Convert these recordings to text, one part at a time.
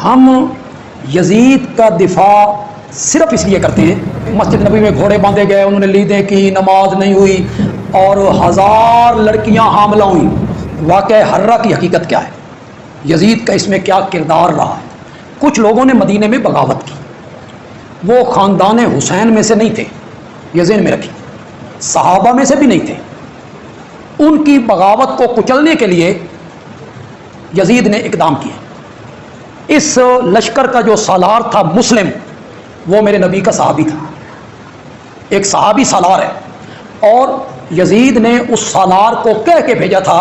ہم یزید کا دفاع صرف اس لیے کرتے ہیں، مسجد نبی میں گھوڑے باندھے گئے، انہوں نے لیدیں کی، نماز نہیں ہوئی اور 1000 لڑکیاں حاملہ ہوئیں۔ واقعہ ہرہ کی حقیقت کیا ہے؟ یزید کا اس میں کیا کردار رہا ہے؟ کچھ لوگوں نے مدینے میں بغاوت کی، وہ خاندان حسین میں سے نہیں تھے، یہ ذہن میں رکھی، صحابہ میں سے بھی نہیں تھے۔ ان کی بغاوت کو کچلنے کے لیے یزید نے اقدام کیا۔ اس لشکر کا جو سالار تھا مسلم، وہ میرے نبی کا صحابی تھا، ایک صحابی سالار ہے، اور یزید نے اس سالار کو کہہ کے بھیجا تھا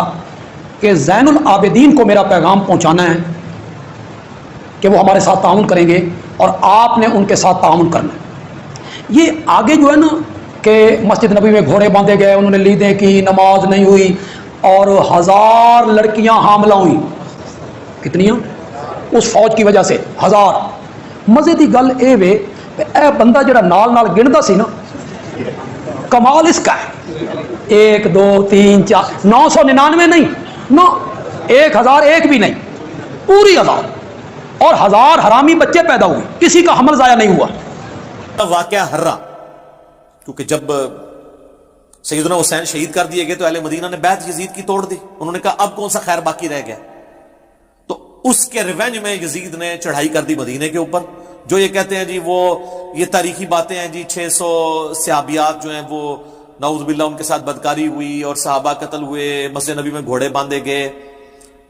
کہ زین العابدین کو میرا پیغام پہنچانا ہے کہ وہ ہمارے ساتھ تعاون کریں گے اور آپ نے ان کے ساتھ تعاون کرنا ہے۔ یہ آگے جو ہے نا کہ مسجد نبی میں گھوڑے باندھے گئے، انہوں نے لیدیں کی، نماز نہیں ہوئی اور 1000 لڑکیاں حاملہ ہوئیں۔ کتنیاں؟ اس فوج کی وجہ سے 1000۔ مزے دی گل اے وے اے بندہ جڑا نال نال گندا سی نا، کمال اس کا ہے 1 2 3 4 999 نہیں، نو 1001 بھی نہیں، پوری 1000، اور 1000 حرامی بچے پیدا ہوئے، کسی کا حمل ضائع نہیں ہوا۔ واقعہ ہرہ، کیونکہ جب سیدنا حسین شہید کر دیے گئے تو اہل مدینہ نے بیعت یزید کی توڑ دی، انہوں نے کہا اب کون سا خیر باقی رہ گیا، تو اس کے ریونج میں یزید نے چڑھائی کر دی مدینے کے اوپر۔ جو یہ کہتے ہیں جی وہ یہ تاریخی باتیں ہیں جی 600 صحابیات جو ہیں وہ نعوذ باللہ ان کے ساتھ بدکاری ہوئی اور صحابہ قتل ہوئے، مسجد نبی میں گھوڑے باندھے گئے،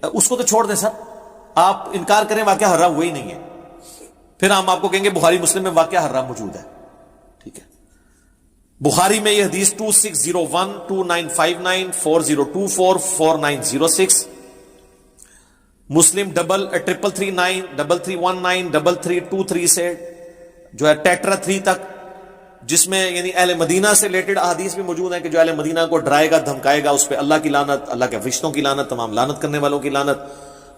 اس کو تو چھوڑ دیں سر، آپ انکار کریں واقعہ ہرہ ہوا ہی نہیں ہے، پھر ہم آپ کو کہیں گے بخاری مسلم میں واقعہ ہرہ موجود ہے، ٹھیک ہے۔ بخاری میں یہ حدیث 2601 2959 4024 4906، مسلم 3339 3319 3323 سے جو ہے ٹیٹرا 3 تک، جس میں یعنی اہل مدینہ سے ریلیٹڈ احادیث بھی موجود ہیں کہ جو اہل مدینہ کو ڈرائے گا دھمکائے گا اس پہ اللہ کی لعنت، اللہ کے فرشتوں کی لعنت، تمام لعنت کرنے والوں کی لعنت،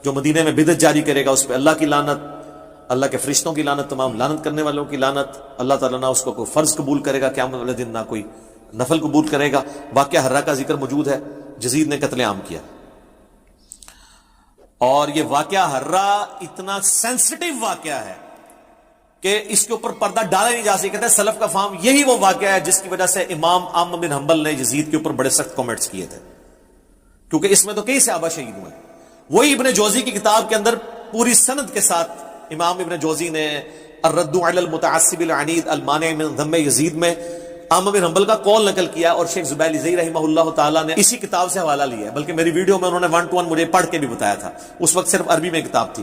جو مدینے میں بدعت جاری کرے گا اس پہ اللہ کی لعنت، اللہ کے فرشتوں کی لعنت، تمام لعنت کرنے والوں کی لعنت، اللہ تعالیٰ نہ اس کو کوئی فرض قبول کرے گا قیامت والے دن، نہ کوئی نفل قبول کرے گا۔ واقعہ ہرہ کا ذکر موجود ہے، یزید نے قتل عام کیا، اور یہ واقعہ ہرہ اتنا سینسٹیو واقعہ ہے کہ اس کے اوپر پردہ ڈالا نہیں جا سکتا۔ سلف کا فہم یہی وہ واقعہ ہے جس کی وجہ سے امام احمد بن حنبل نے یزید کے اوپر بڑے سخت کامنٹس کیے تھے، کیونکہ اس میں تو کئی صحابہ شہید ہوئے۔ وہی ابن جوزی کی کتاب کے اندر پوری سند کے ساتھ امام ابن جوزی نے الرد علی المتعصب العنید المانع من ذم یزید میں احمد بن حنبل کا قول نقل کیا، اور شیخ زبیلی زئی رحمہ اللہ تعالیٰ نے اسی کتاب سے حوالہ لیا ہے، بلکہ میری ویڈیو میں انہوں نے 1 to 1 مجھے پڑھ کے بھی بتایا تھا، اس وقت صرف عربی میں کتاب تھی۔